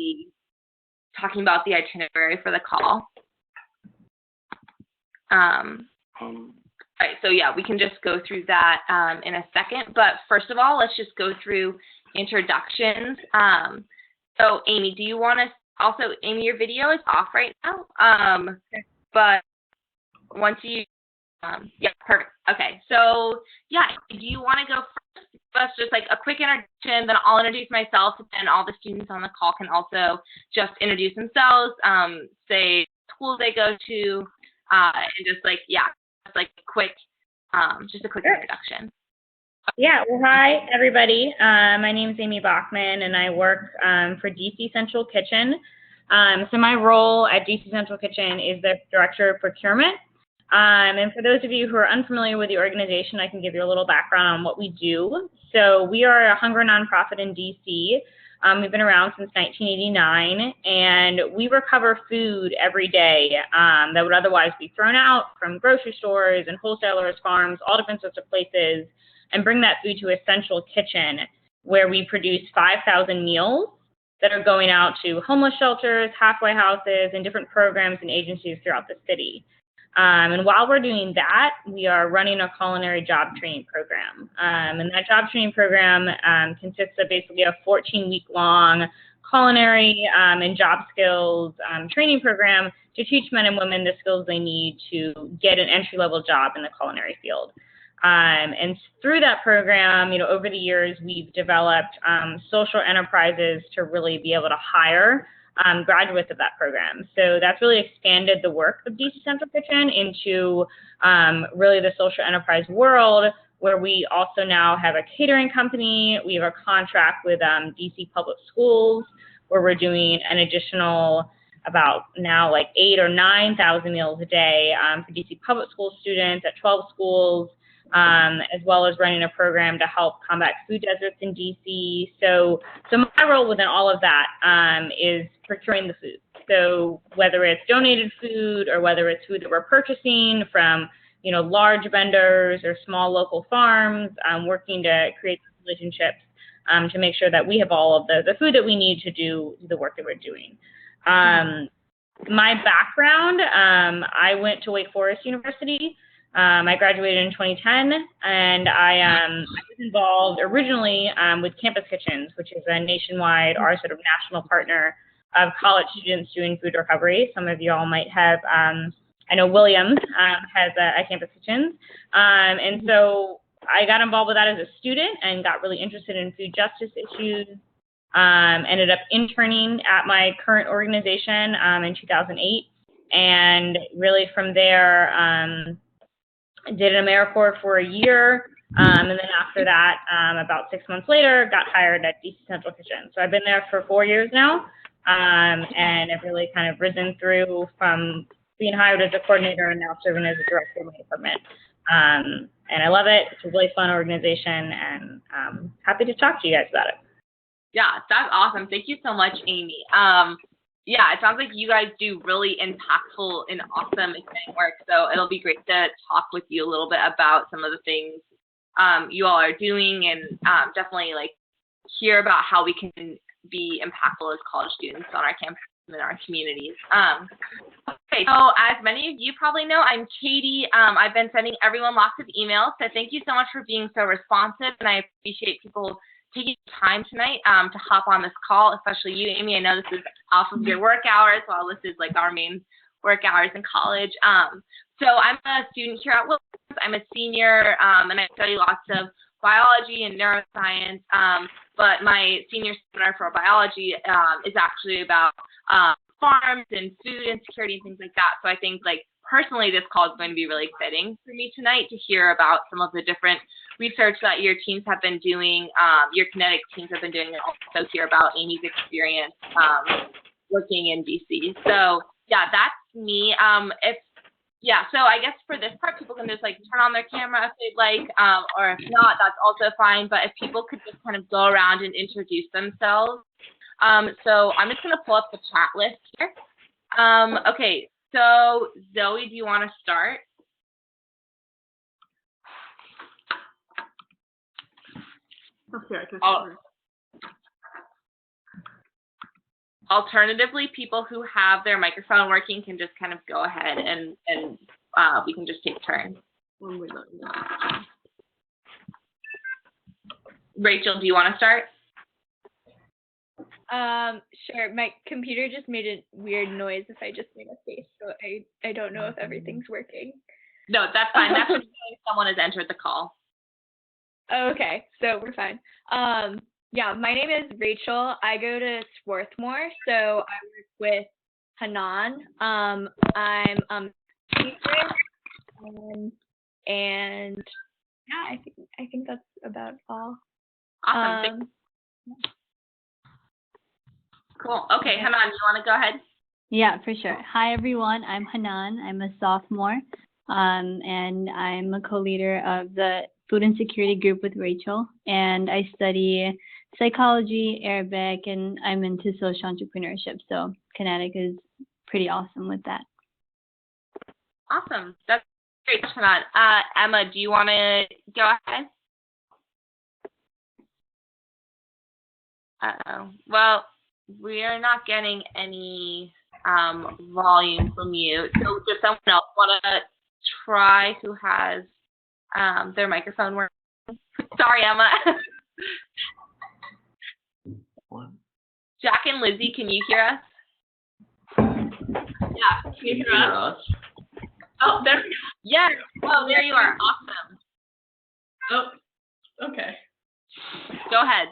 be talking about the itinerary for the call. All right, so yeah, we can just go through that in a second. But first of all, let's just go through introductions. So Amy, do you want to also, Amy, your video is off right now. But once you, yeah, perfect. Okay, so yeah, do you want to go first? That's just like a quick introduction, then I'll introduce myself, and all the students on the call can also just introduce themselves, say schools they go to, and just like, yeah, just like quick, just a quick introduction. Yeah, well, hi, everybody. My name is Amy Bachman, and I work for DC Central Kitchen. So my role at DC Central Kitchen is the Director of Procurement. And for those of you who are unfamiliar with the organization, I can give you a little background on what we do. So we are a hunger nonprofit in DC. We've been around since 1989, and we recover food every day that would otherwise be thrown out from grocery stores and wholesalers, farms, all different sorts of places, and bring that food to a central kitchen where we produce 5,000 meals that are going out to homeless shelters, halfway houses, and different programs and agencies throughout the city. And while we're doing that, we are running a culinary job training program. And that job training program consists of basically a 14-week-long culinary and job skills training program to teach men and women the skills they need to get an entry-level job in the culinary field. And through that program, you know, over the years, we've developed social enterprises to really be able to hire graduates of that program. So that's really expanded the work of DC Central Kitchen into really the social enterprise world, where we also now have a catering company. We have a contract with DC Public Schools, where we're doing an additional about now like 8,000 or 9,000 meals a day for DC Public School students at 12 schools. As well as running a program to help combat food deserts in DC. So my role within all of that is procuring the food. So whether it's donated food or whether it's food that we're purchasing from, you know, large vendors or small local farms, working to create relationships to make sure that we have all of the food that we need to do the work that we're doing. My background, I went to Wake Forest University. I graduated in 2010, and I was involved originally with Campus Kitchens, which is a nationwide, our sort of national partner of college students doing food recovery. Some of you all might have, I know Williams has a Campus Kitchens, and so I got involved with that as a student and got really interested in food justice issues. Ended up interning at my current organization in 2008, and really from there, did an AmeriCorps for a year, and then after that, about 6 months later, got hired at DC Central Kitchen. So I've been there for 4 years now, and I've really kind of risen through from being hired as a coordinator and now serving as a director of my department. And I love it. It's a really fun organization, and I'm happy to talk to you guys about it. Yeah, that's awesome. Thank you so much, Amy. Yeah, it sounds like you guys do really impactful and awesome, exciting work. So it'll be great to talk with you a little bit about some of the things you all are doing, and definitely like hear about how we can be impactful as college students on our campus and in our communities. Okay, so as many of you probably know, I'm Katie. I've been sending everyone lots of emails, so thank you so much for being so responsive, and I appreciate people taking time tonight to hop on this call, especially you, Amy. I know this is off of your work hours, while this is like our main work hours in college. So I'm a student here at Williams. I'm a senior, and I study lots of biology and neuroscience, but my senior seminar for biology is actually about farms and food insecurity and things like that. So I think, like, personally, this call is going to be really exciting for me tonight to hear about some of the different research that your teams have been doing, your kinetic teams have been doing, and also hear about Amy's experience working in DC. So yeah, that's me. So I guess for this part, people can just like turn on their camera if they'd like, or if not, that's also fine. But if people could just kind of go around and introduce themselves. So I'm just gonna pull up the chat list here. Okay, so Zoe, do you want to start? Okay, I can Oh. alternatively, people who have their microphone working can just kind of go ahead and we can just take turns. Rachel, do you want to start? Sure. My computer just made a weird noise if I just made a face, so I don't know if everything's working. No, that's fine. That's when someone has entered the call. Okay, so we're fine. Yeah, my name is Rachel. I go to Swarthmore, so I work with Hanan. I'm teacher, and yeah, I think that's about all. Awesome. Cool. Okay, Hanan, you want to go ahead? Yeah, for sure. Hi, everyone. I'm Hanan. I'm a sophomore, and I'm a co-leader of the Food Insecurity group with Rachel, and I study psychology, Arabic, and I'm into social entrepreneurship, so Kinetic is pretty awesome with that. Awesome. That's great, Hanan. Emma, do you want to go ahead? Uh-oh. Well, we are not getting any volume from you. So does someone else want to try who has their microphone working? Sorry, Emma. Jack and Lizzie, can you hear us? Yeah, can you hear us? Oh, there we go. Yes. Oh, there you are. Awesome. Oh, okay. Go ahead.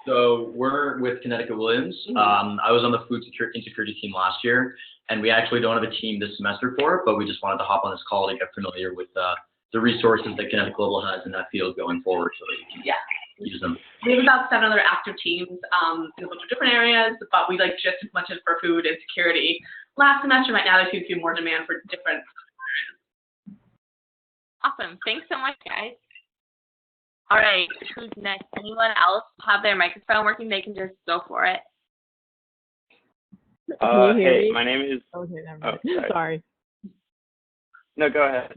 So we're with Connecticut Williams. I was on the food insecurity team last year, and we actually don't have a team this semester for it, but we just wanted to hop on this call to get familiar with the resources that Connecticut Global has in that field going forward so that you can use them. We have about 7 other active teams in a bunch of different areas, but we like just as much as for food insecurity. Last semester, right now, there seems to be more demand for different areas. Awesome. Thanks so much, guys. All right, who's next? Anyone else have their microphone working? They can just go for it. Hey, my name is. Okay, never mind. Oh, sorry. No, go ahead.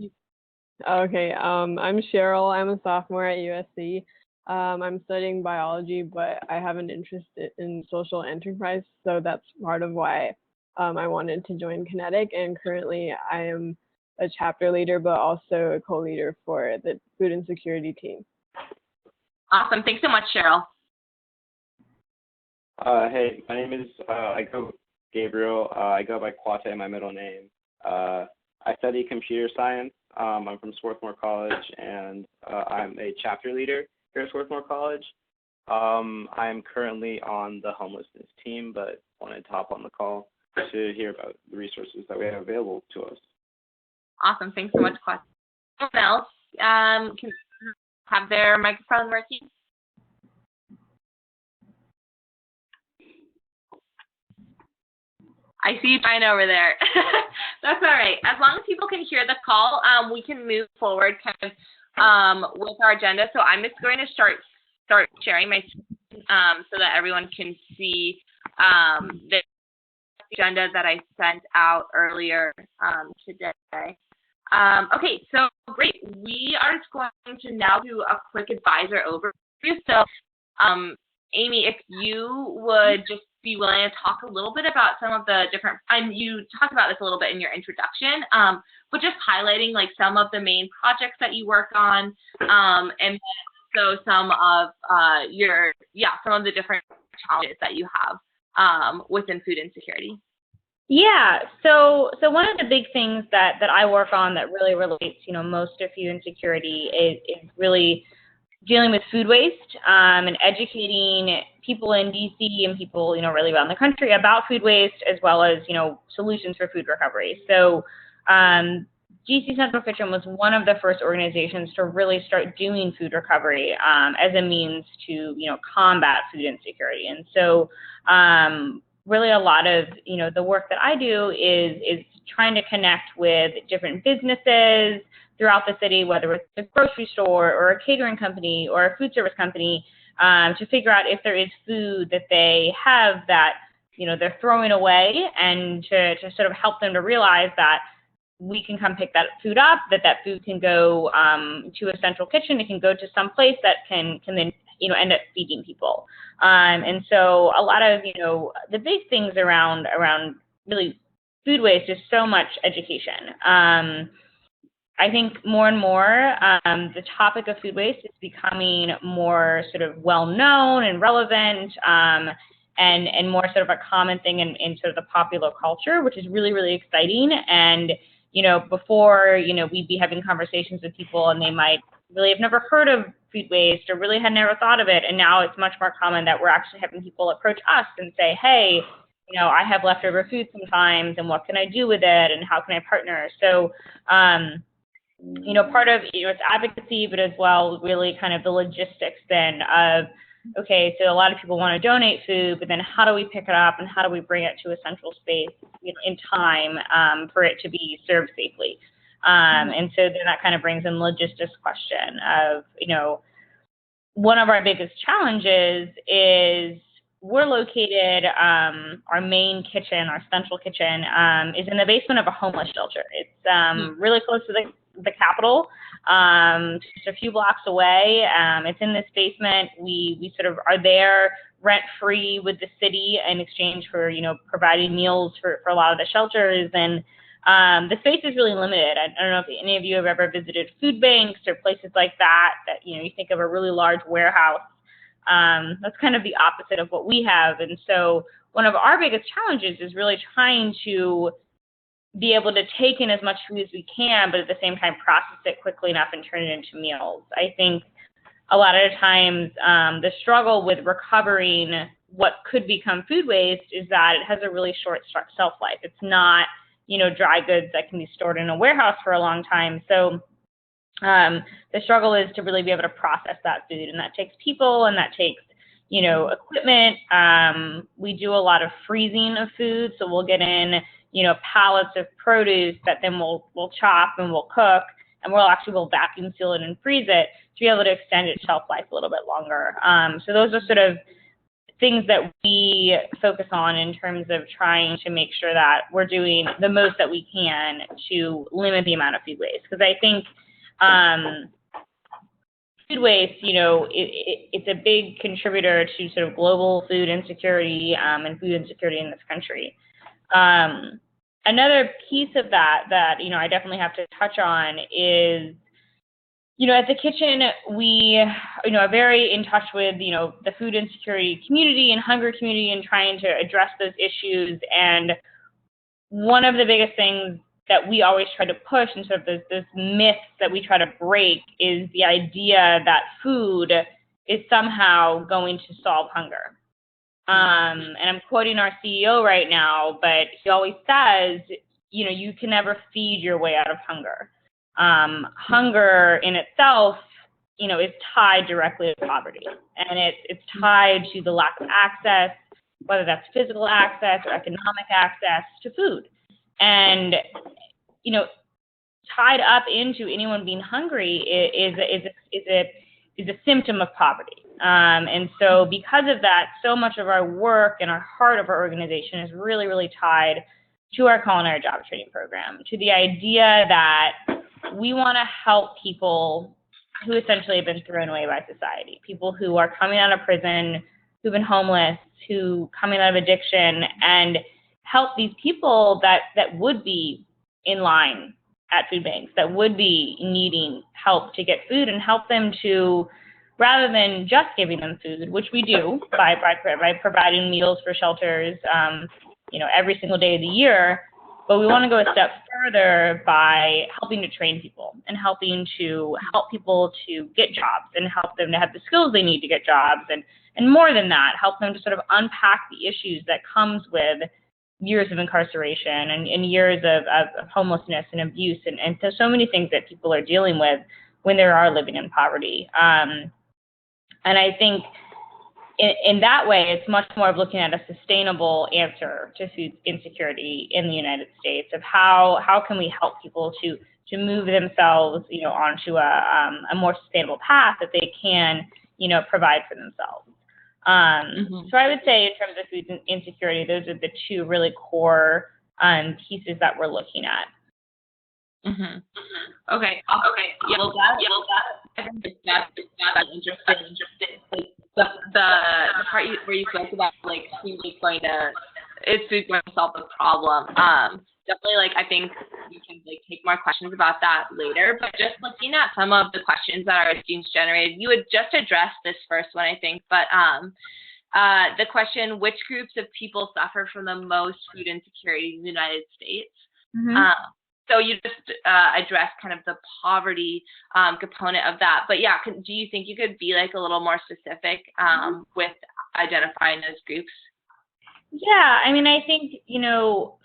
Okay, I'm Cheryl. I'm a sophomore at USC. I'm studying biology, but I have an interest in social enterprise, so that's part of why I wanted to join Kinetic. And currently, I am a chapter leader, but also a co-leader for the food insecurity team. Awesome. Thanks so much, Cheryl. Hey, my name is, I go Gabriel. I go by Kwate, my middle name. I study computer science. I'm from Swarthmore College, and I'm a chapter leader here at Swarthmore College. I'm currently on the homelessness team, but wanted to hop on the call to hear about the resources that we have available to us. Awesome. Thanks so much, Kwate. Someone else can have their microphone working? I see you trying over there. That's all right. As long as people can hear the call, we can move forward kind of with our agenda. So I'm just going to start sharing my screen so that everyone can see the agenda that I sent out earlier today. Okay, so great. We are just going to now do a quick advisor overview. So, Amy, if you would just be willing to talk a little bit about some of the different, you talked about this a little bit in your introduction, but just highlighting like some of the main projects that you work on, and so some of some of the different challenges that you have within food insecurity. Yeah, so one of the big things that I work on that really relates, most to food insecurity is really dealing with food waste and educating people in DC and people, really around the country about food waste, as well as, solutions for food recovery. So DC Central Kitchen was one of the first organizations to really start doing food recovery as a means to, combat food insecurity. And so really a lot of, the work that I do is trying to connect with different businesses throughout the city, whether it's a grocery store or a catering company or a food service company, to figure out if there is food that they have that, they're throwing away, and to sort of help them to realize that we can come pick that food up, that food can go to a central kitchen, it can go to some place that can then end up feeding people. And so a lot of, the big things around really food waste is so much education. I think more and more the topic of food waste is becoming more sort of well-known and relevant, and more sort of a common thing in sort of the popular culture, which is really, really exciting. And, before, we'd be having conversations with people and they might really have never heard of food waste or really had never thought of it. And now it's much more common that we're actually having people approach us and say, hey, I have leftover food sometimes, and what can I do with it, and how can I partner? So, part of, it's advocacy, but as well, really kind of the logistics then of, okay, so a lot of people want to donate food, but then how do we pick it up and how do we bring it to a central space, in time, for it to be served safely? And so then that kind of brings in the logistics question of, one of our biggest challenges is we're located, our main kitchen, our central kitchen, is in the basement of a homeless shelter. It's really close to the Capitol, just a few blocks away. It's in this basement. We sort of are there rent-free with the city in exchange for, providing meals for a lot of the shelters. And the space is really limited. I don't know if any of you have ever visited food banks or places like that, you think of a really large warehouse. That's kind of the opposite of what we have. And so one of our biggest challenges is really trying to be able to take in as much food as we can, but at the same time process it quickly enough and turn it into meals. I think a lot of times the struggle with recovering what could become food waste is that it has a really short shelf life. It's not, dry goods that can be stored in a warehouse for a long time. So the struggle is to really be able to process that food, and that takes people and that takes, equipment. We do a lot of freezing of food, so we'll get in, pallets of produce that then we'll chop and we'll cook, and we'll vacuum seal it and freeze it to be able to extend its shelf life a little bit longer. So those are sort of things that we focus on in terms of trying to make sure that we're doing the most that we can to limit the amount of food waste. Because I think food waste, it's a big contributor to sort of global food insecurity and food insecurity in this country. Another piece of that I definitely have to touch on is, at the kitchen, we, are very in touch with, the food insecurity community and hunger community and trying to address those issues. And one of the biggest things that we always try to push and sort of those myths that we try to break is the idea that food is somehow going to solve hunger. And I'm quoting our CEO right now, but he always says, you can never feed your way out of hunger. Hunger in itself, is tied directly to poverty, and it's tied to the lack of access, whether that's physical access or economic access to food. And, tied up into anyone being hungry is a symptom of poverty. And so because of that, so much of our work and our heart of our organization is really, really tied to our culinary job training program, to the idea that we want to help people who essentially have been thrown away by society, people who are coming out of prison, who've been homeless, who coming out of addiction, and help these people that would be in line at food banks, that would be needing help to get food, and help them to, rather than just giving them food, which we do by providing meals for shelters, every single day of the year, but we want to go a step further by helping to train people and helping to help people to get jobs and help them to have the skills they need to get jobs, and more than that, help them to sort of unpack the issues that comes with years of incarceration and years of homelessness and abuse and so many things that people are dealing with when they are living in poverty. And I think in that way, it's much more of looking at a sustainable answer to food insecurity in the United States, of how can we help people to move themselves, onto a more sustainable path that they can, provide for themselves. So I would say in terms of food insecurity, those are the two really core pieces that we're looking at. Okay. Yeah, well, that's interesting. Like the part where you spoke about like food is going to solve the problem. Definitely, like, I think we can like take more questions about that later. But just looking at some of the questions that our students generated, you had just addressed this first one, I think. But the question, which groups of people suffer from the most food insecurity in the United States? So you just addressed kind of the poverty component of that. But yeah, do you think you could be like a little more specific with identifying those groups? Yeah, I mean, I think,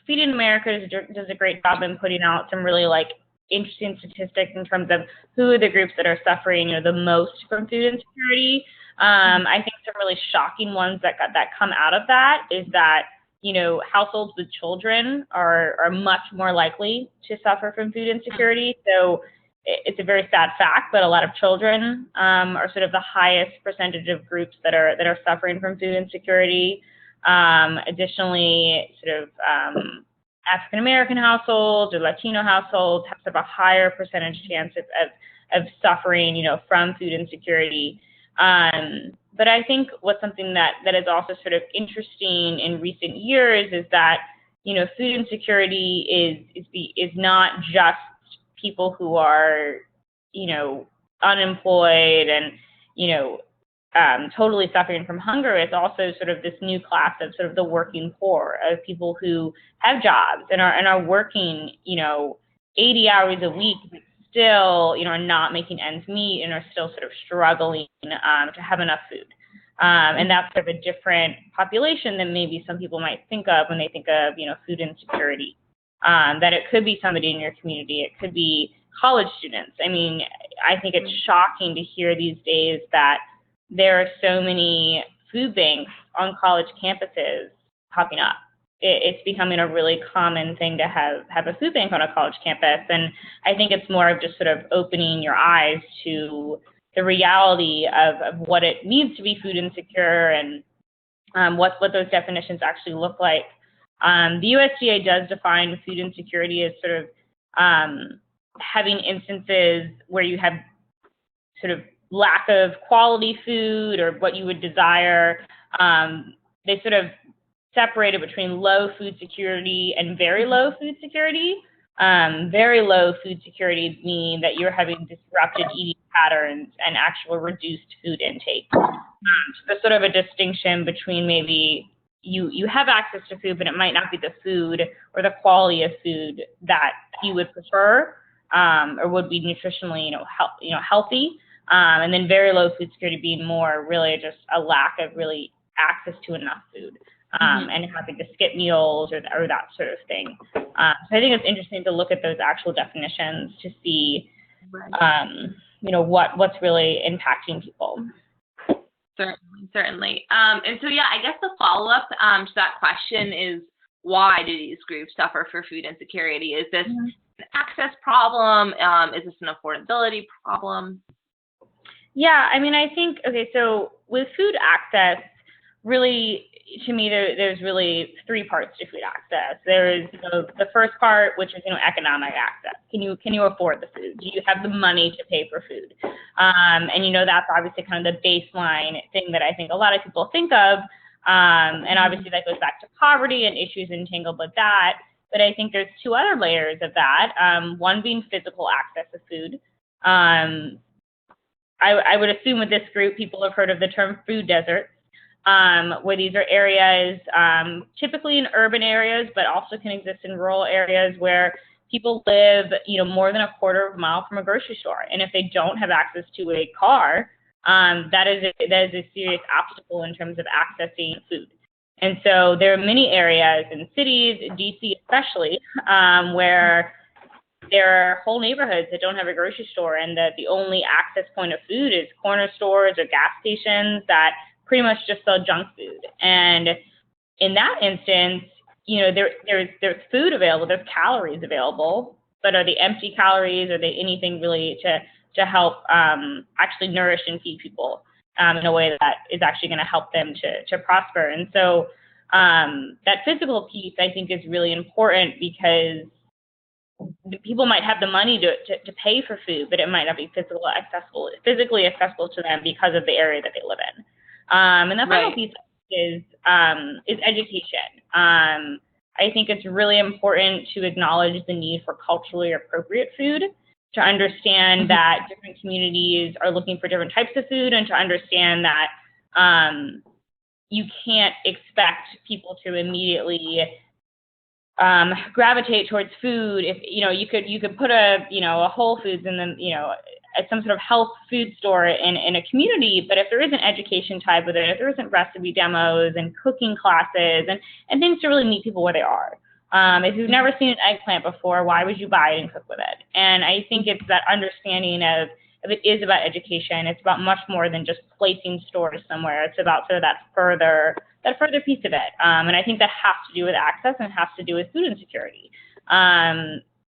Feed in America does a great job in putting out some really like interesting statistics in terms of who are the groups that are suffering, the most from food insecurity. I think some really shocking ones that come out of that is that, households with children are much more likely to suffer from food insecurity. So it's a very sad fact, but a lot of children are sort of the highest percentage of groups that are suffering from food insecurity. Additionally, sort of African American households or Latino households have sort of a higher percentage chance of suffering, from food insecurity. But I think what's something that is also sort of interesting in recent years is that, food insecurity is not just people who are, unemployed and, totally suffering from hunger. It's also sort of this new class of sort of the working poor, of people who have jobs and are working, 80 hours a week, but still, are not making ends meet and are still sort of struggling to have enough food. And that's sort of a different population than maybe some people might think of when they think of, food insecurity. That it could be somebody in your community. It could be college students. I mean, I think it's shocking to hear these days that there are so many food banks on college campuses popping up. It's becoming a really common thing to have a food bank on a college campus. And I think it's more of just sort of opening your eyes to the reality of what it means to be food insecure and what those definitions actually look like. The USDA does define food insecurity as sort of having instances where you have sort of lack of quality food or what you would desire. They sort of separate it between low food security and very low food security. Very low food security mean that you're having disrupted eating patterns and actual reduced food intake. So there's sort of a distinction between maybe you have access to food, but it might not be the food or the quality of food that you would prefer or would be nutritionally, healthy. And then very low food security being more really just a lack of really access to enough food and having to skip meals or that sort of thing. So I think it's interesting to look at those actual definitions to see, what's really impacting people. Certainly. And so, yeah, I guess the follow-up to that question is, why do these groups suffer for food insecurity? Is this an access problem? Is this an affordability problem? Yeah, I mean, I think, so with food access, really, to me, there's really three parts to food access. There's the first part, which is, economic access. Can you afford the food? Do you have the money to pay for food? And, that's obviously kind of the baseline thing that I think a lot of people think of. And obviously that goes back to poverty and issues entangled with that. But I think there's two other layers of that, one being physical access to food. I would assume with this group, people have heard of the term food deserts, where these are areas, typically in urban areas, but also can exist in rural areas where people live, more than a quarter of a mile from a grocery store. And if they don't have access to a car, that is a serious obstacle in terms of accessing food. And so there are many areas in cities, DC especially, where there are whole neighborhoods that don't have a grocery store, and that the only access point of food is corner stores or gas stations that pretty much just sell junk food. And in that instance, there's food available, there's calories available, but are they empty calories? Are they anything really to help actually nourish and feed people in a way that is actually going to help them to prosper? And so that physical piece, I think, is really important, because people might have the money to pay for food, but it might not be physically accessible to them because of the area that they live in. And the final piece is education. I think it's really important to acknowledge the need for culturally appropriate food, to understand that different communities are looking for different types of food, and to understand that you can't expect people to immediately gravitate towards food. If you could put a Whole Foods and then at some sort of health food store in a community, but if there isn't education tied with it, if there isn't recipe demos and cooking classes and things to really meet people where they are. If you've never seen an eggplant before, why would you buy it and cook with it? And I think it's that understanding of it is about education. It's about much more than just placing stores somewhere. It's about sort of that further piece of it. And I think that has to do with access and has to do with food insecurity.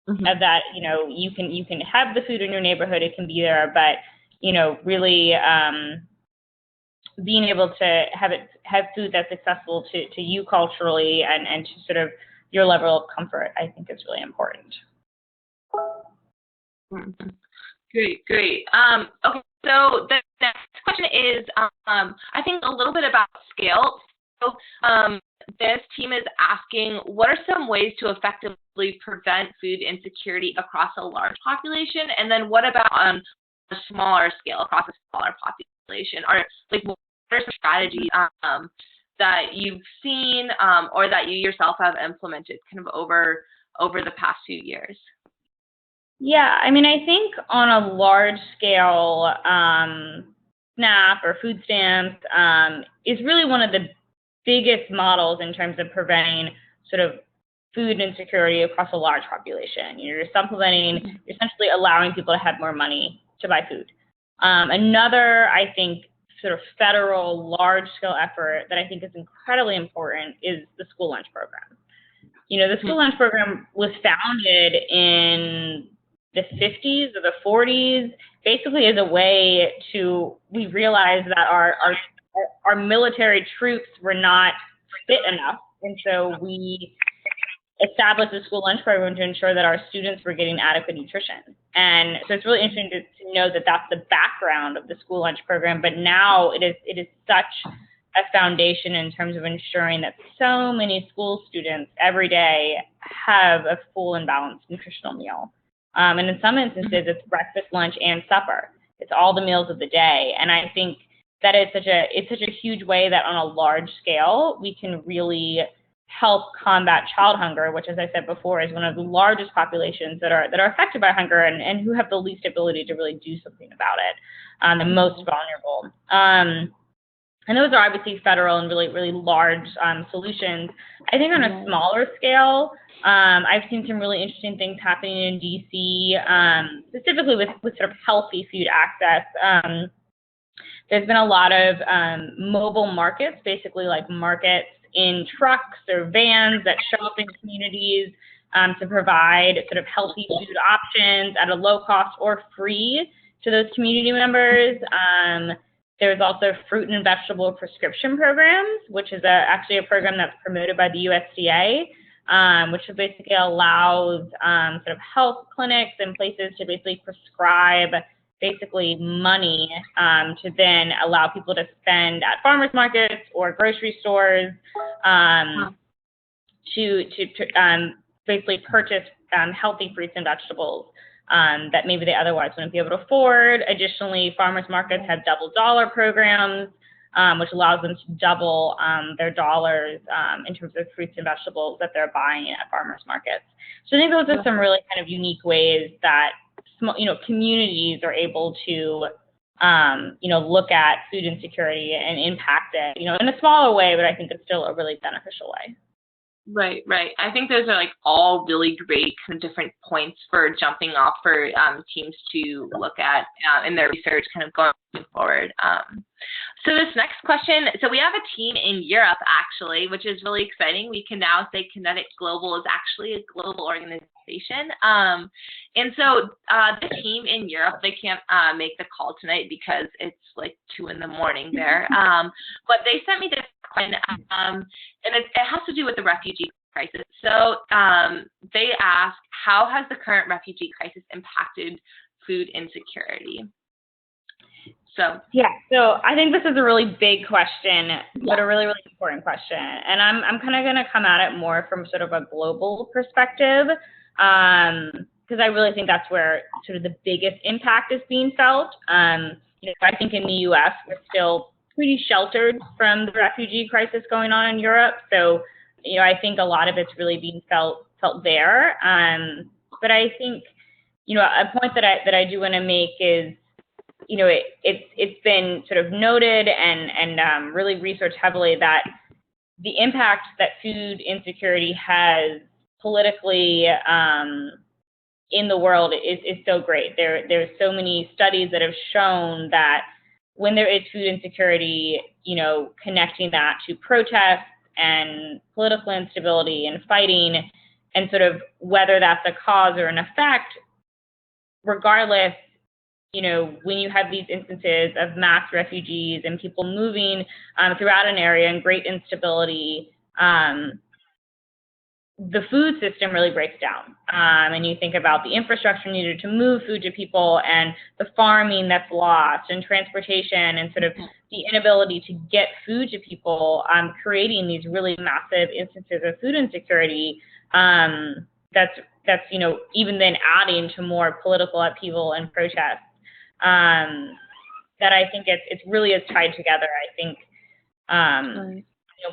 Of that, you can have the food in your neighborhood, it can be there, but really being able to have food that's accessible to you culturally and to sort of your level of comfort, I think is really important. Great. Okay, so the next question is, I think a little bit about scale. So this team is asking, what are some ways to effectively prevent food insecurity across a large population? And then what about on a smaller scale, across a smaller population? Or what are some strategies that you've seen or that you yourself have implemented kind of over the past few years? Yeah, I think on a large scale, SNAP or food stamps is really one of the biggest models in terms of preventing sort of food insecurity across a large population. You're supplementing, you're essentially allowing people to have more money to buy food. Another, I think, sort of federal large-scale effort that I think is incredibly important is the school lunch program. The school lunch program was founded in the 50s or the 40s, basically as a way we realized that our military troops were not fit enough, and so we established a school lunch program to ensure that our students were getting adequate nutrition. And so it's really interesting to know that that's the background of the school lunch program, but now it is such a foundation in terms of ensuring that so many school students every day have a full and balanced nutritional meal. And in some instances, it's breakfast, lunch, and supper. It's all the meals of the day. And I think that it's such a huge way that on a large scale, we can really help combat child hunger, which, as I said before, is one of the largest populations that are affected by hunger and who have the least ability to really do something about it, the most vulnerable. And those are obviously federal and really, really large solutions. I think on a smaller scale, I've seen some really interesting things happening in DC, specifically with sort of healthy food access. There's been a lot of mobile markets, basically like markets in trucks or vans that show up in communities to provide sort of healthy food options at a low cost or free to those community members. There's also fruit and vegetable prescription programs, which is actually a program that's promoted by the USDA, which basically allows sort of health clinics and places to basically prescribe basically money to then allow people to spend at farmers markets or grocery stores to basically purchase healthy fruits and vegetables that maybe they otherwise wouldn't be able to afford. Additionally, farmers markets have double dollar programs, which allows them to double their dollars in terms of fruits and vegetables that they're buying at farmers markets. So I think those are some really kind of unique ways that communities are able to, look at food insecurity and impact it, in a smaller way, but I think it's still a really beneficial way. Right. I think those are like all really great kind of different points for jumping off for teams to look at in their research kind of going forward. So this next question, so we have a team in Europe actually, which is really exciting. We can now say Kinetic Global is actually a global organization. And so the team in Europe, they can't make the call tonight because it's like 2 a.m. there. But they sent me this question, and it has to do with the refugee crisis. So they ask, how has the current refugee crisis impacted food insecurity? So I think this is a really big question, but a really, really important question. And I'm kind of going to come at it more from sort of a global perspective, because I really think that's where sort of the biggest impact is being felt. I think in the U.S. we're still pretty sheltered from the refugee crisis going on in Europe. So, I think a lot of it's really being felt there. But I think, a point that I do want to make is, it's been sort of noted and really researched heavily that the impact that food insecurity has politically in the world is so great. There's so many studies that have shown that when there is food insecurity, connecting that to protests and political instability and fighting, and sort of whether that's a cause or an effect, regardless, when you have these instances of mass refugees and people moving throughout an area and great instability, the food system really breaks down. And you think about the infrastructure needed to move food to people and the farming that's lost and transportation and sort of the inability to get food to people, creating these really massive instances of food insecurity. That's even then adding to more political upheaval and protests. That I think it's really is tied together. I think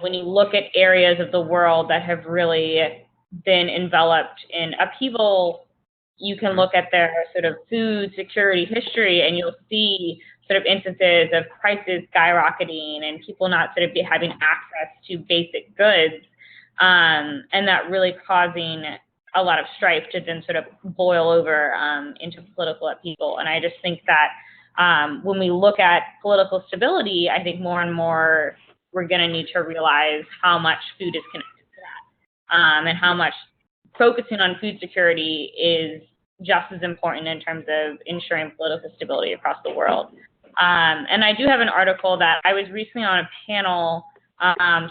when you look at areas of the world that have really been enveloped in upheaval, you can look at their sort of food security history, and you'll see sort of instances of prices skyrocketing and people not sort of having access to basic goods, and that really causing a lot of strife to then sort of boil over into political upheaval. And I just think that when we look at political stability, I think more and more we're going to need to realize how much food is connected to that, and how much focusing on food security is just as important in terms of ensuring political stability across the world. And I do have an article that I was recently on a panel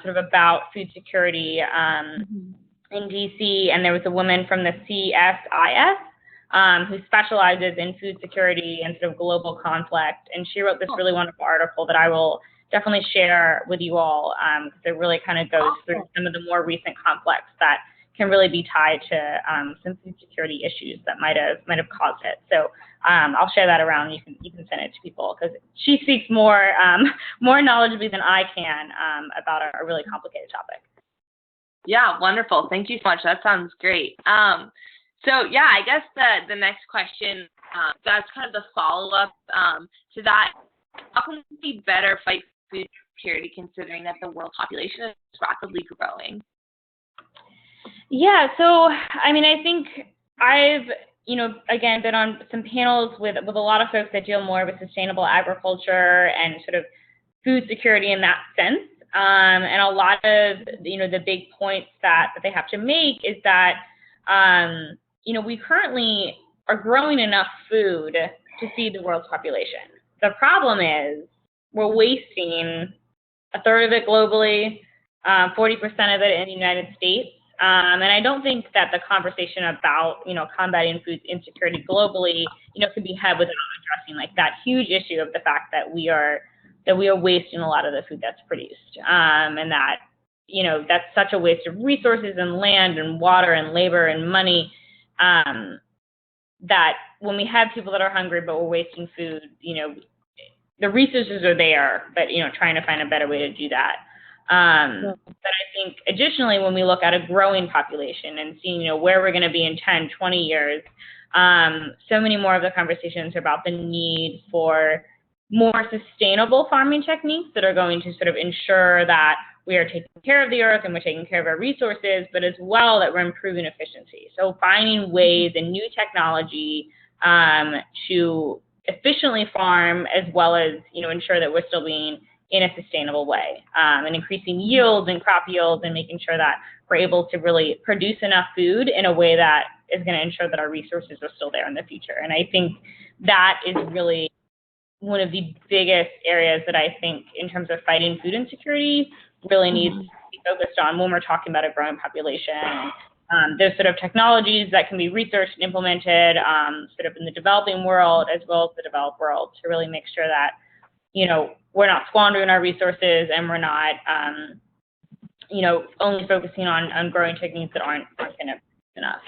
sort of about food security in DC, and there was a woman from the CSIS who specializes in food security and sort of global conflict, and she wrote this really wonderful article that I will definitely share with you all, because it really kind of goes through some of the more recent conflicts that can really be tied to some food security issues that might have caused it. So I'll share that around. You can send it to people, because she speaks more knowledgeably than I can about a really complicated topic. Yeah, wonderful. Thank you so much. That sounds great. So yeah, I guess the next question, that's kind of the follow-up to that. How can we better fight food security considering that the world population is rapidly growing? Yeah, so I mean, I think I've again been on some panels with a lot of folks that deal more with sustainable agriculture and sort of food security in that sense. And a lot of, the big points that they have to make is that, we currently are growing enough food to feed the world's population. The problem is we're wasting a third of it globally, 40% of it in the United States. And I don't think that the conversation about, combating food insecurity globally, can be had without addressing like that huge issue of the fact that we are wasting a lot of the food that's produced, and that, that's such a waste of resources and land and water and labor and money, that when we have people that are hungry but we're wasting food, the resources are there, but, trying to find a better way to do that. But I think additionally, when we look at a growing population and seeing, where we're going to be in 10, 20 years, so many more of the conversations are about the need for more sustainable farming techniques that are going to sort of ensure that we are taking care of the earth and we're taking care of our resources, but as well that we're improving efficiency. So finding ways and new technology to efficiently farm, as well as, ensure that we're still being in a sustainable way, and increasing yields and crop yields and making sure that we're able to really produce enough food in a way that is going to ensure that our resources are still there in the future. And I think that is really one of the biggest areas that I think in terms of fighting food insecurity really needs to be focused on when we're talking about a growing population, those sort of technologies that can be researched and implemented sort of in the developing world as well as the developed world to really make sure that, you know, we're not squandering our resources and we're not, you know, only focusing on growing techniques that aren't going to be enough.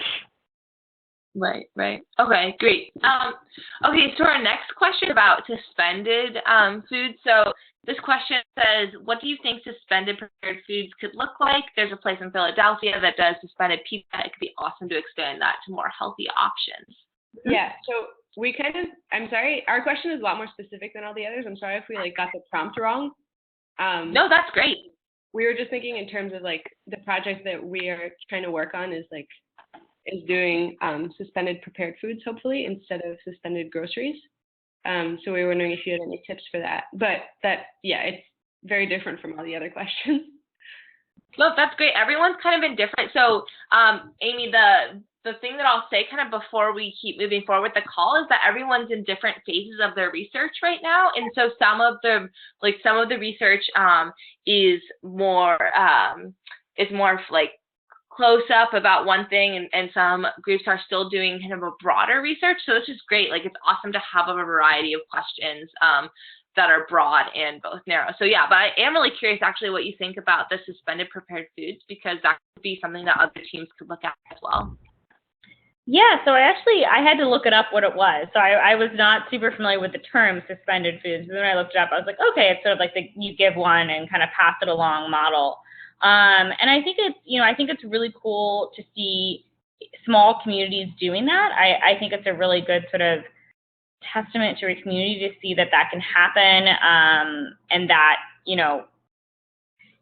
Right, right. Okay, great. Okay, so our next question about suspended food. So this question says, what do you think suspended prepared foods could look like? There's a place in Philadelphia that does suspended pizza. It could be awesome to expand that to more healthy options. Yeah, so we kind of, I'm sorry, our question is a lot more specific than all the others. I'm sorry if we like got the prompt wrong. No, that's great. We were just thinking in terms of like the project that we are trying to work on is doing suspended prepared foods, hopefully, instead of suspended groceries. So we were wondering if you had any tips for that. But that, yeah, it's very different from all the other questions. No, that's great. Everyone's kind of been different. So, Amy, the thing that I'll say kind of before we keep moving forward with the call is that everyone's in different phases of their research right now. And so some of the research is more like close up about one thing, and some groups are still doing kind of a broader research. So this is great. Like, it's awesome to have a variety of questions that are broad and both narrow. So yeah, but I am really curious actually what you think about the suspended prepared foods, because that could be something that other teams could look at as well. Yeah, so I had to look it up what it was. So I was not super familiar with the term suspended foods. But when I looked it up, I was like, okay, it's sort of like you give one and kind of pass it along model. And I think it's really cool to see small communities doing that. I think it's a really good sort of testament to a community to see that can happen, and that, you know,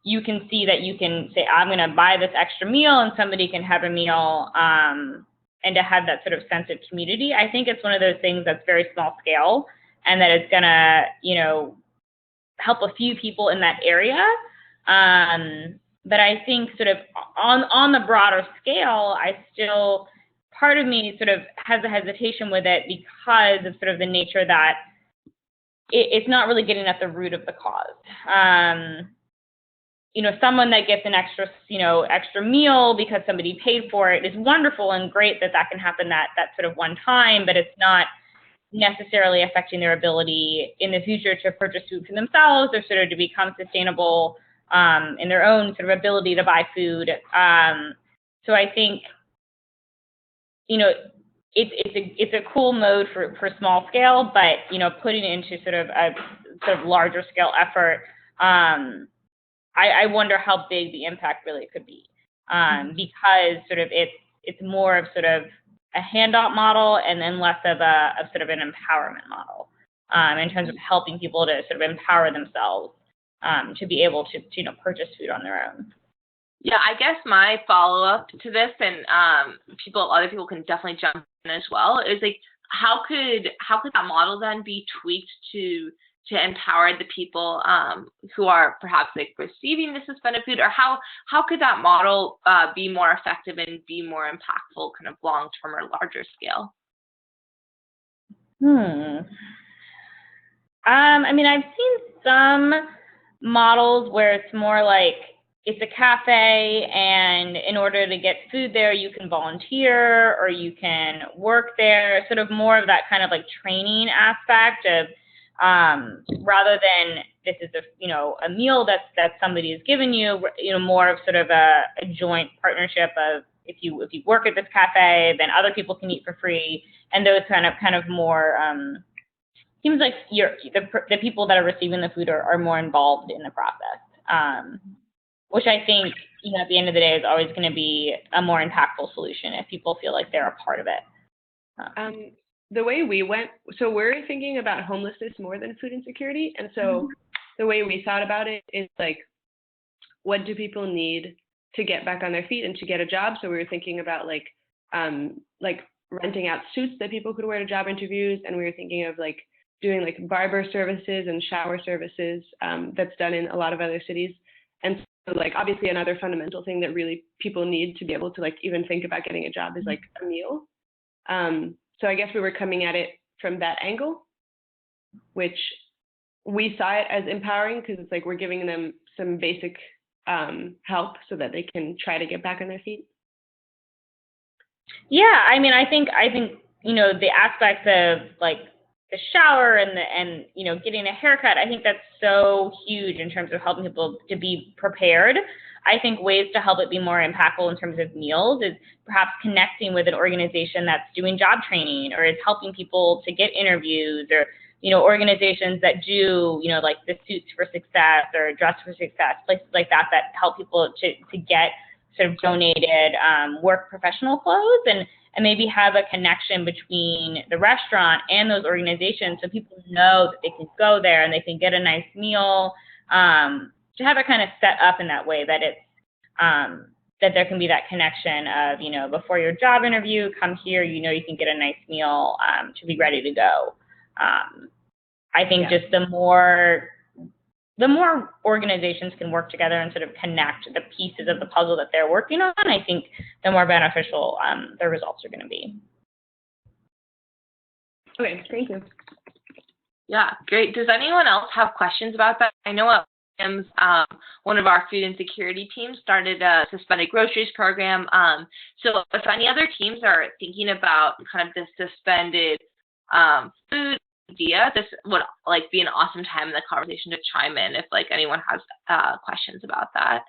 you can see that you can say, I'm going to buy this extra meal and somebody can have a meal, and to have that sort of sense of community. I think it's one of those things that's very small scale and that it's going to, you know, help a few people in that area. But I think sort of on the broader scale, part of me sort of has a hesitation with it because of sort of the nature that it's not really getting at the root of the cause. You know, someone that gets an extra meal because somebody paid for it is wonderful and great that can happen that sort of one time, but it's not necessarily affecting their ability in the future to purchase food for themselves or sort of to become sustainable in their own sort of ability to buy food. So I think, you know, it's a cool mode for small scale, but, you know, putting it into sort of a larger scale effort, I wonder how big the impact really could be, because sort of it's more of sort of a handout model and then less of sort of an empowerment model in terms of helping people to sort of empower themselves to be able to you know, purchase food on their own. Yeah, I guess my follow-up to this, and other people can definitely jump in as well, is like, how could that model then be tweaked to empower the people who are perhaps like receiving the suspended food, or how could that model be more effective and be more impactful kind of long-term or larger scale? I mean, I've seen some models where it's more like it's a cafe, and in order to get food there, you can volunteer or you can work there, sort of more of that kind of like training aspect of, rather than this is a meal that somebody has given you, more of sort of a joint partnership of if you work at this cafe, then other people can eat for free, and those kind of more, seems like the people that are receiving the food are more involved in the process, which I think, at the end of the day is always going to be a more impactful solution if people feel like they're a part of it. The way we went, so we're thinking about homelessness more than food insecurity. And so the way we thought about it is like, what do people need to get back on their feet and to get a job? So we were thinking about like renting out suits that people could wear to job interviews. And we were thinking of like doing like barber services and shower services that's done in a lot of other cities. And so like, obviously another fundamental thing that really people need to be able to like even think about getting a job is like a meal. So I guess we were coming at it from that angle, which we saw it as empowering because it's like we're giving them some basic help so that they can try to get back on their feet. Yeah, I mean, I think the aspects of like the shower and getting a haircut, I think that's so huge in terms of helping people to be prepared. I think ways to help it be more impactful in terms of meals is perhaps connecting with an organization that's doing job training or is helping people to get interviews, or organizations that do like the Suits for Success or Dress for Success, places like that help people to get sort of donated work professional clothes, and maybe have a connection between the restaurant and those organizations, so people know that they can go there and they can get a nice meal, to have it kind of set up in that way that it's that there can be that connection of, before your job interview, come here, you can get a nice meal to be ready to go. I think just the more organizations can work together and sort of connect the pieces of the puzzle that they're working on, I think the more beneficial the results are going to be. Okay, thank you. Yeah, great. Does anyone else have questions about that? I know at Williams, one of our food insecurity teams started a suspended groceries program. So if any other teams are thinking about kind of this suspended food idea, this would be an awesome time in the conversation to chime in if anyone has questions about that.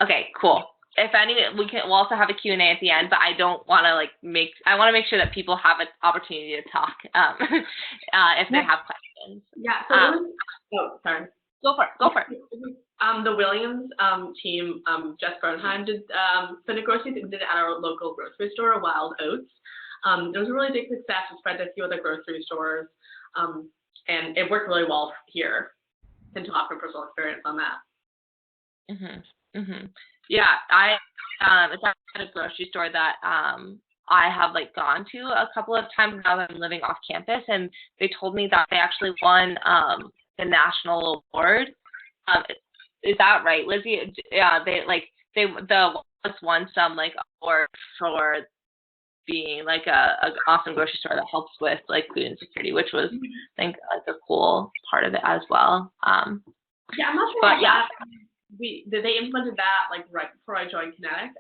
Okay, cool. If any, we'll also have a Q&A at the end, but I don't want to I want to make sure that people have an opportunity to talk if they have questions. Yeah. So sorry. Go for it. The Williams team, Jess Bernheim did suspended groceries. It did it at our local grocery store, Wild Oats. It was a really big success. It spread to a few other grocery stores, and it worked really well here. And to offer personal experience on that. Yeah, it's at a grocery store that I have gone to a couple of times now that I'm living off campus, and they told me that they actually won the national award. Is that right, Lizzie? Yeah, the won some award for being a awesome grocery store that helps with food insecurity, which was I think a cool part of it as well. Yeah, I'm not sure. But yeah. They implemented that right before I joined Kinetic.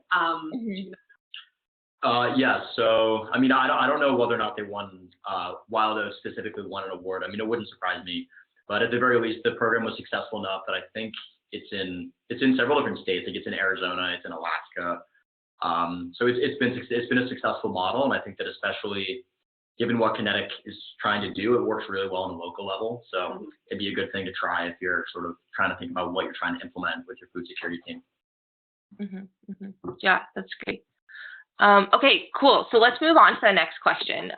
Yeah. So I mean, I don't know whether or not they won. Wild Oats specifically won an award. I mean, it wouldn't surprise me. But at the very least, the program was successful enough that I think it's in several different states. It's in Arizona, it's in Alaska. So it's been a successful model, and I think that especially given what Kinetic is trying to do, it works really well on a local level. So it'd be a good thing to try if you're sort of trying to think about what you're trying to implement with your food security team. Yeah, that's great. Okay, cool. So let's move on to the next question.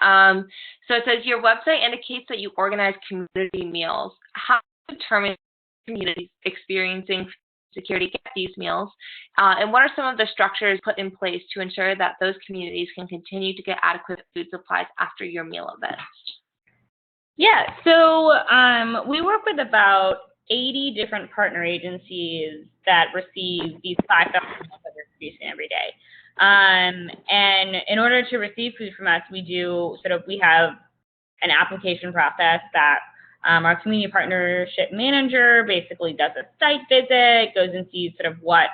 So it says your website indicates that you organize community meals. How do you determine communities experiencing security get these meals? And what are some of the structures put in place to ensure that those communities can continue to get adequate food supplies after your meal event? Yeah, so we work with about 80 different partner agencies that receive these 5,000 meals that we're producing every day. And in order to receive food from us, we have an application process that our community partnership manager basically does a site visit, goes and sees sort of what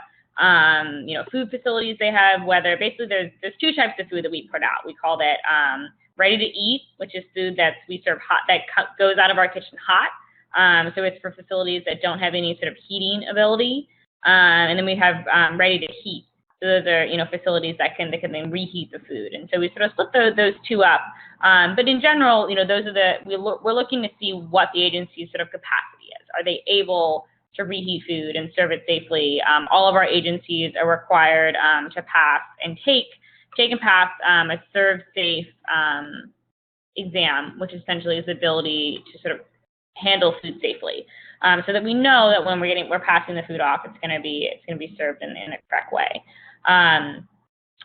food facilities they have. Whether basically there's two types of food that we put out. We call it ready to eat, which is food that we serve hot, that goes out of our kitchen hot. So it's for facilities that don't have any sort of heating ability. And then we have ready to heat. So those are, facilities that can then reheat the food. And so we sort of split those two up. But in general, those are we're looking to see what the agency's sort of capacity is. Are they able to reheat food and serve it safely? All of our agencies are required to pass and take and pass a serve safe exam, which essentially is the ability to sort of handle food safely. So that we know that when we're passing the food off, it's going to be served in the correct way.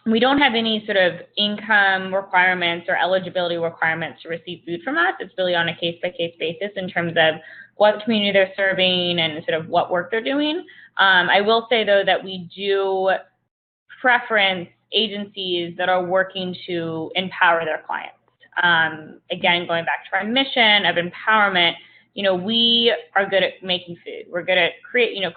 We don't have any sort of income requirements or eligibility requirements to receive food from us. It's really on a case-by-case basis in terms of what community they're serving and sort of what work they're doing. I will say, though, that we do preference agencies that are working to empower their clients. Again, going back to our mission of empowerment, we are good at making food. We're good at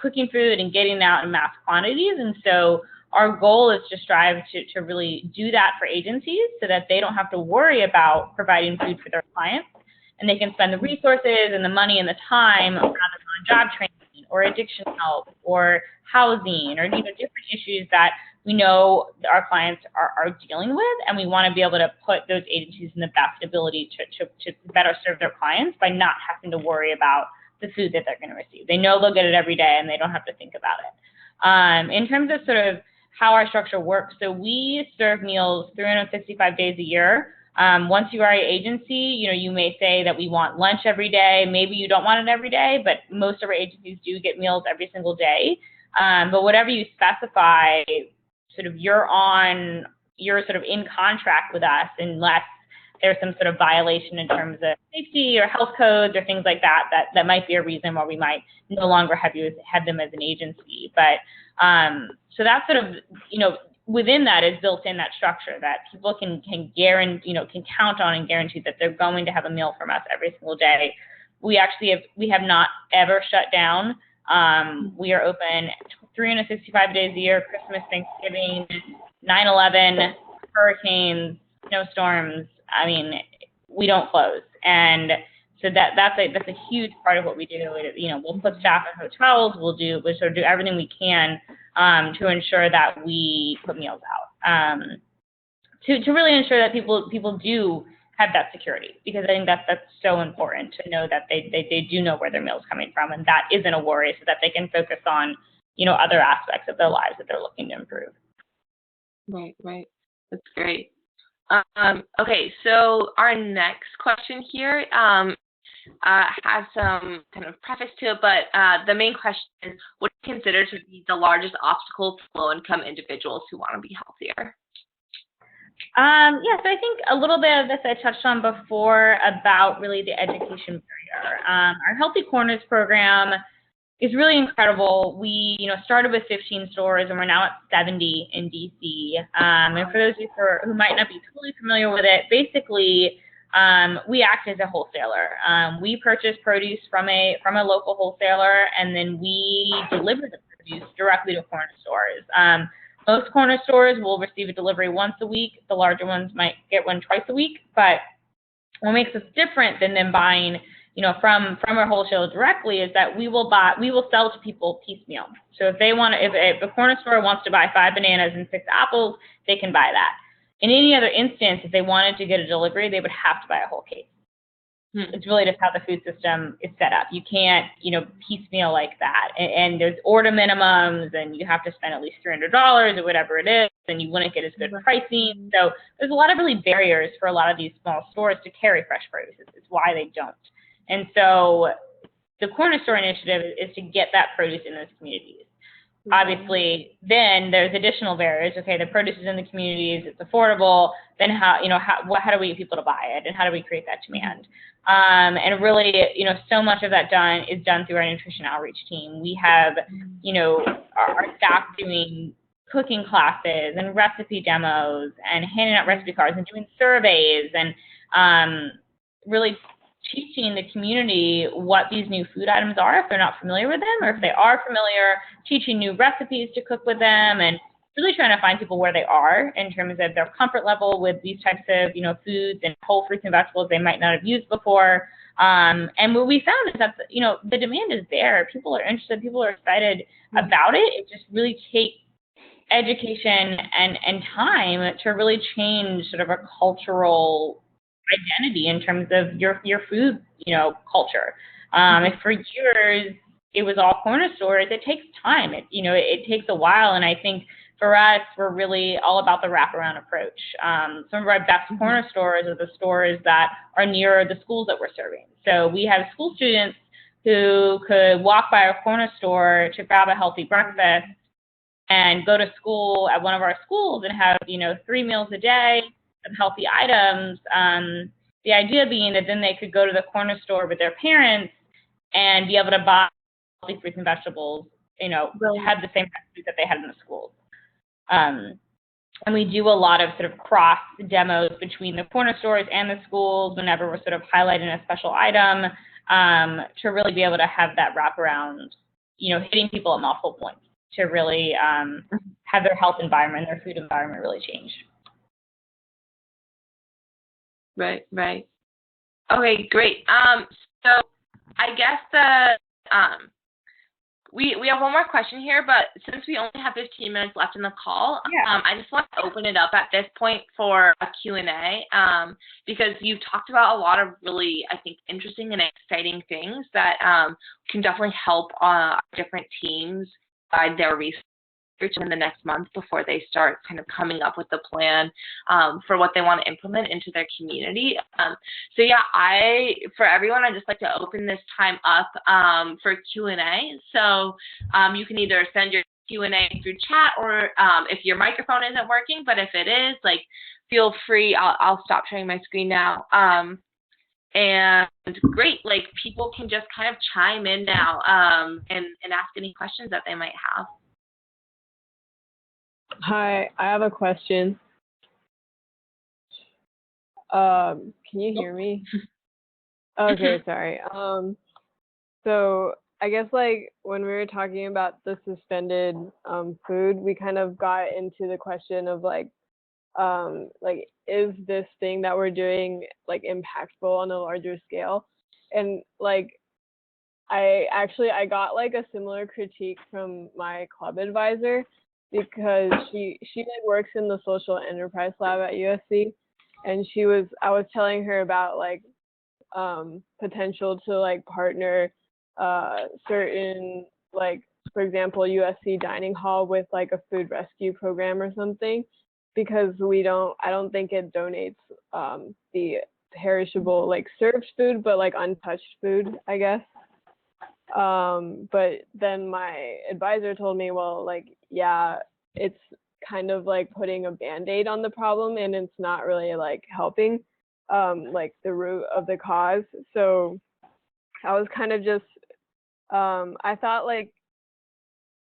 cooking food and getting it out in mass quantities. And so our goal is to strive to really do that for agencies so that they don't have to worry about providing food for their clients, and they can spend the resources and the money and the time rather on job training or addiction help or housing or different issues that we know our clients are dealing with, and we want to be able to put those agencies in the best ability to better serve their clients by not having to worry about the food that they're going to receive. They know they'll get it every day and they don't have to think about it. In terms of sort of how our structure works, so we serve meals 365 days a year. Once you are an agency, you may say that we want lunch every day. Maybe you don't want it every day, but most of our agencies do get meals every single day. But whatever you specify, sort of you're sort of in contract with us unless there's some sort of violation in terms of safety or health codes or things like that might be a reason why we might no longer have them as an agency. But so that's sort of, within that is built in that structure that people can guarantee, can count on and guarantee that they're going to have a meal from us every single day. We have not ever shut down. We are open 365 days a year: Christmas, Thanksgiving, 9/11, hurricanes, snowstorms. I mean, we don't close, and so that's a huge part of what we do. We'll put staff in hotels. We'll sort of do everything we can to ensure that we put meals out, to really ensure that people do have that security, because I think that's so important to know that they do know where their meal's coming from, and that isn't a worry, so that they can focus on other aspects of their lives that they're looking to improve. Right. That's great. Okay, so our next question here has some kind of preface to it, but the main question is, what do you consider to be the largest obstacle to low-income individuals who want to be healthier? So I think a little bit of this I touched on before about really the education barrier. Our Healthy Corners program is really incredible. We, started with 15 stores, and we're now at 70 in DC. And for those of you who might not be totally familiar with it, basically, we act as a wholesaler. We purchase produce from a local wholesaler, and then we deliver the produce directly to corner stores. Most corner stores will receive a delivery once a week. The larger ones might get one twice a week. But what makes us different than them buying from our wholesaler directly is that we will sell to people piecemeal. So if a corner store wants to buy 5 bananas and 6 apples, they can buy that. In any other instance, if they wanted to get a delivery, they would have to buy a whole case. It's really just how the food system is set up. You can't, piecemeal like that. And there's order minimums, and you have to spend at least $300 or whatever it is, and you wouldn't get as good pricing. So there's a lot of really barriers for a lot of these small stores to carry fresh produce. It's why they don't. And so the corner store initiative is to get that produce in those communities. Obviously, then there's additional barriers. Okay, the produce is in the communities, it's affordable. Then how do we get people to buy it, and how do we create that demand? And really, so much of that is done through our nutrition outreach team. We have, our staff doing cooking classes and recipe demos and handing out recipe cards and doing surveys and really teaching the community what these new food items are if they're not familiar with them, or if they are familiar, teaching new recipes to cook with them, and really trying to find people where they are in terms of their comfort level with these types of, foods and whole fruits and vegetables they might not have used before. And what we found is that, the demand is there. People are interested. People are excited about it. It just really takes education and time to really change sort of a cultural identity in terms of your food, culture. And for years, it was all corner stores. It takes time. It takes a while. And I think for us, we're really all about the wraparound approach. Some of our best corner stores are the stores that are near the schools that we're serving. So we have school students who could walk by our corner store to grab a healthy breakfast and go to school at one of our schools and have, 3 meals a day of healthy items. The idea being that then they could go to the corner store with their parents and be able to buy healthy fruits and vegetables, have the same recipes that they had in the schools. And we do a lot of sort of cross demos between the corner stores and the schools whenever we're sort of highlighting a special item, to really be able to have that wraparound, hitting people at multiple points to really have their health environment, their food environment really change. Right. Okay, great. So I guess we have one more question here, but since we only have 15 minutes left in the call, I just want to open it up at this point for a Q&A, because you've talked about a lot of really, I think, interesting and exciting things that can definitely help different teams guide their research in the next month before they start kind of coming up with a plan for what they want to implement into their community. So yeah, for everyone, I'd just like to open this time up for Q&A. So you can either send your Q&A through chat, or if your microphone isn't working, but if it is, like, feel free. I'll stop sharing my screen now. And great, like, people can just kind of chime in now and ask any questions that they might have. Hi, I have a question. Can you hear me? Okay, sorry. So I guess, like, when we were talking about the suspended food, we kind of got into the question of like, is this thing that we're doing like impactful on a larger scale? And like, I got like a similar critique from my club advisor, because she like works in the social enterprise lab at USC, and I was telling her about like potential to like partner certain, like, for example, USC dining hall with like a food rescue program or something, because I don't think it donates the perishable like served food, but like untouched food, I guess. But then my advisor told me, well, like, yeah, it's kind of like putting a Band-Aid on the problem, and it's not really like helping like the root of the cause. So I was kind of just I thought like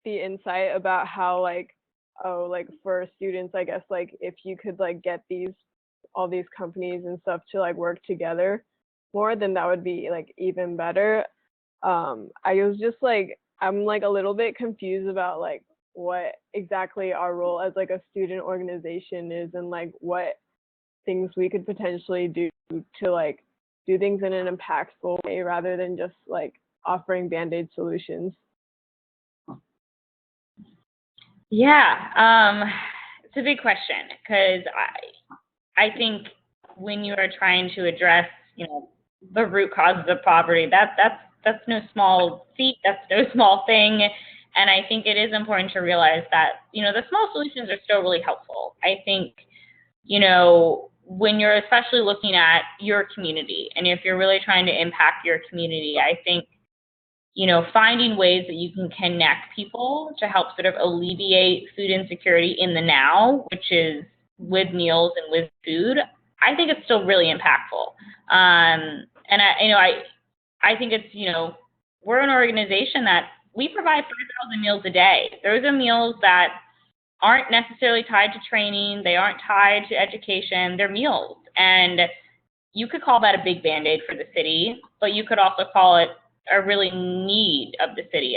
the insight about how like, oh, like for students, I guess, like if you could like get all these companies and stuff to like work together more, then that would be like even better. I was just like, I'm like a little bit confused about like what exactly our role as like a student organization is, and like what things we could potentially do to like do things in an impactful way rather than just like offering Band-Aid solutions. Yeah, it's a big question, because I think when you are trying to address, the root causes of poverty, that's no small feat, that's no small thing. And I think it is important to realize that, the small solutions are still really helpful. I think, when you're especially looking at your community, and if you're really trying to impact your community, I think, finding ways that you can connect people to help sort of alleviate food insecurity in the now, which is with meals and with food, I think it's still really impactful. And I think it's, we're an organization that we provide 5,000 meals a day. Those are meals that aren't necessarily tied to training. They aren't tied to education. They're meals. And you could call that a big Band-Aid for the city, but you could also call it a really need of the city.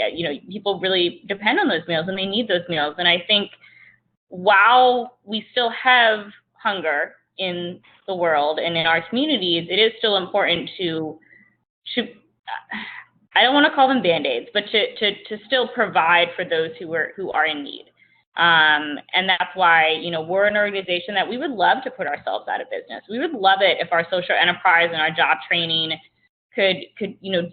People really depend on those meals, and they need those meals. And I think while we still have hunger in the world and in our communities, it is still important to I don't want to call them Band-Aids, but to still provide for those who are in need. And that's why, we're an organization that we would love to put ourselves out of business. We would love it if our social enterprise and our job training could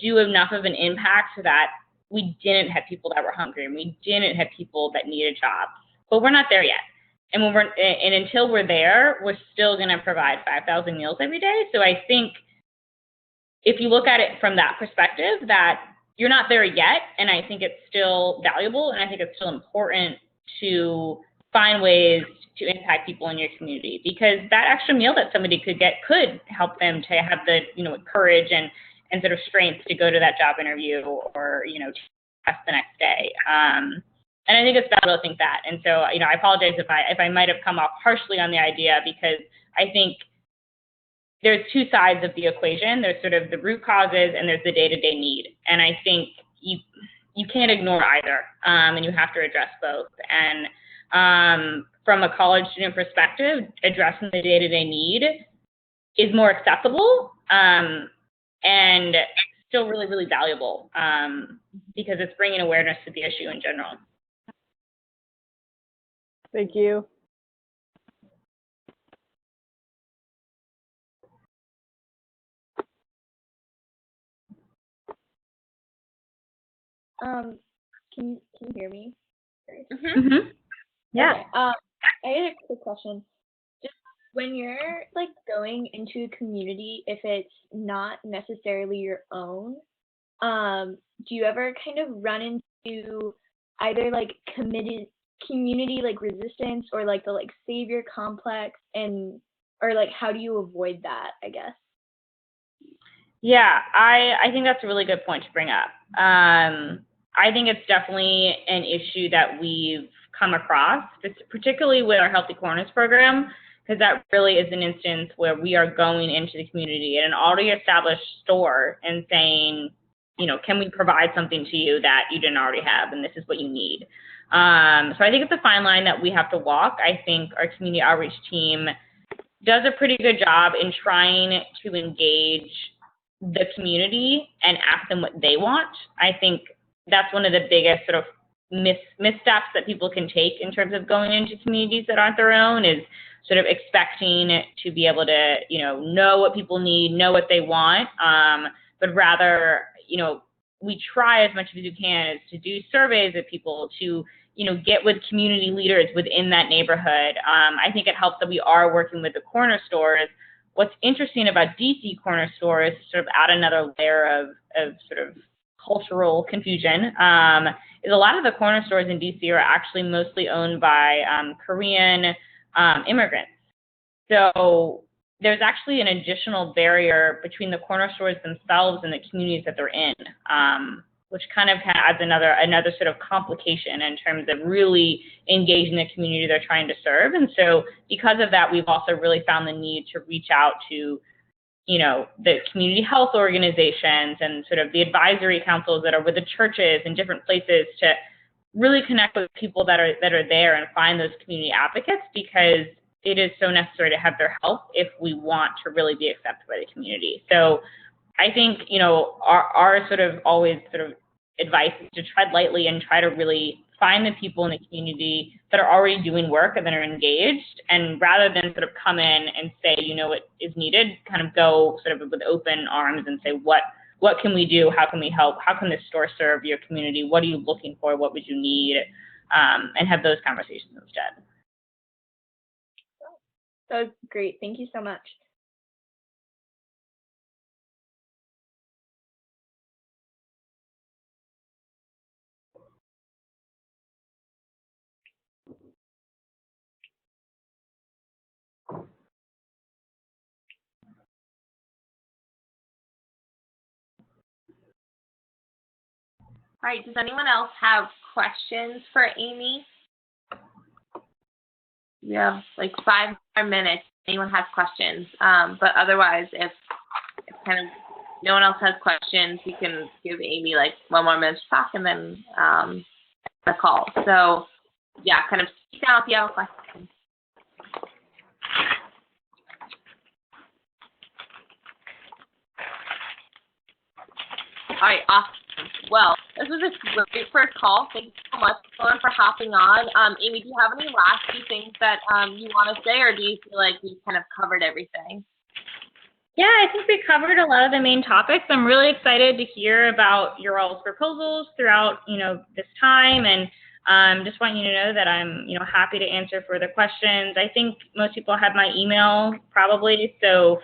do enough of an impact so that we didn't have people that were hungry and we didn't have people that needed jobs. But we're not there yet. And until we're there, we're still going to provide 5,000 meals every day. So I think if you look at it from that perspective, that you're not there yet, and I think it's still valuable, and I think it's still important to find ways to impact people in your community, because that extra meal that somebody could get could help them to have the courage and sort of strength to go to that job interview or test the next day. And I think it's valuable to think that. And so I apologize if I might have come off harshly on the idea, because I think there's two sides of the equation. There's sort of the root causes and there's the day-to-day need. And I think you can't ignore either, and you have to address both. And from a college student perspective, addressing the day-to-day need is more accessible and still really, really valuable because it's bringing awareness to the issue in general. Thank you. Can you hear me? Mm-hmm. Yeah. Okay. I had a quick question. Just when you're like going into a community, if it's not necessarily your own, do you ever kind of run into either like community like resistance or like the like savior complex, and or like how do you avoid that, I guess? Yeah, I think that's a really good point to bring up. I think it's definitely an issue that we've come across, particularly with our Healthy Corners program, because that really is an instance where we are going into the community at an already established store and saying, you know, can we provide something to you that you didn't already have, and this is what you need. So I think it's a fine line that we have to walk. I think our community outreach team does a pretty good job in trying to engage the community and ask them what they want. I think that's one of the biggest sort of missteps that people can take in terms of going into communities that aren't their own, is sort of expecting to be able to, you know what people need, know what they want, but rather, you know, we try as much as we can is to do surveys of people, to, you know, get with community leaders within that neighborhood. I think it helps that we are working with the corner stores. What's interesting about DC corner stores, to sort of add another layer of sort of cultural confusion, is a lot of the corner stores in DC are actually mostly owned by Korean immigrants. So there's actually an additional barrier between the corner stores themselves and the communities that they're in, which kind of adds another sort of complication in terms of really engaging the community they're trying to serve. And so because of that, we've also really found the need to reach out to, you know, the community health organizations and sort of the advisory councils that are with the churches and different places to really connect with people that are there and find those community advocates, because it is so necessary to have their help if we want to really be accepted by the community. So I think, you know, our sort of always sort of advice is to tread lightly and try to really find the people in the community that are already doing work and that are engaged, and rather than sort of come in and say, you know, what is needed, kind of go sort of with open arms and say, what can we do? How can we help? How can this store serve your community? What are you looking for? What would you need? And have those conversations instead. That was great. Thank you so much. All right, does anyone else have questions for Amy? We have like 5 more minutes. Anyone has questions? But otherwise, if kind of no one else has questions, we can give Amy like 1 more minute to talk and then a call. So yeah, kind of speak now if you have a question. All right, awesome. Well, this was a great first call. Thank you so much, everyone, for hopping on. Amy, do you have any last few things that you want to say, or do you feel like we kind of covered everything? Yeah, I think we covered a lot of the main topics. I'm really excited to hear about your all's proposals throughout, you know, this time, and just want you to know that I'm, you know, happy to answer further questions. I think most people have my email probably, so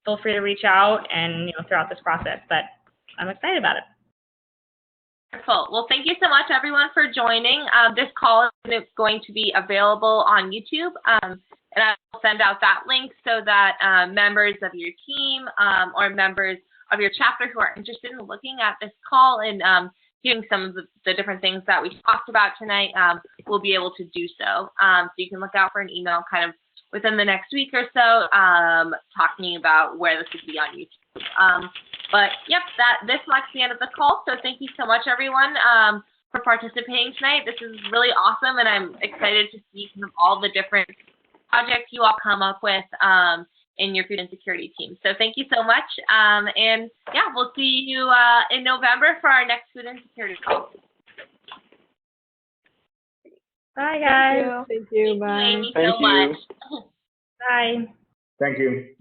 feel free to reach out and, you know, throughout this process. But I'm excited about it. Wonderful. Well, thank you so much, everyone, for joining. This call is going to be available on YouTube, and I will send out that link so that members of your team or members of your chapter who are interested in looking at this call and hearing some of the different things that we talked about tonight will be able to do so. So you can look out for an email kind of within the next week or so talking about where this will be on YouTube. But yep, this marks the end of the call. So thank you so much, everyone. for participating tonight. This is really awesome, and I'm excited to see kind of all the different projects you all come up with in your food insecurity team. So thank you so much. And yeah, we'll see you in November for our next food insecurity call. Bye, guys. Thank you. Bye. Thank you, Amy, Thank so you. much. Bye. Thank you.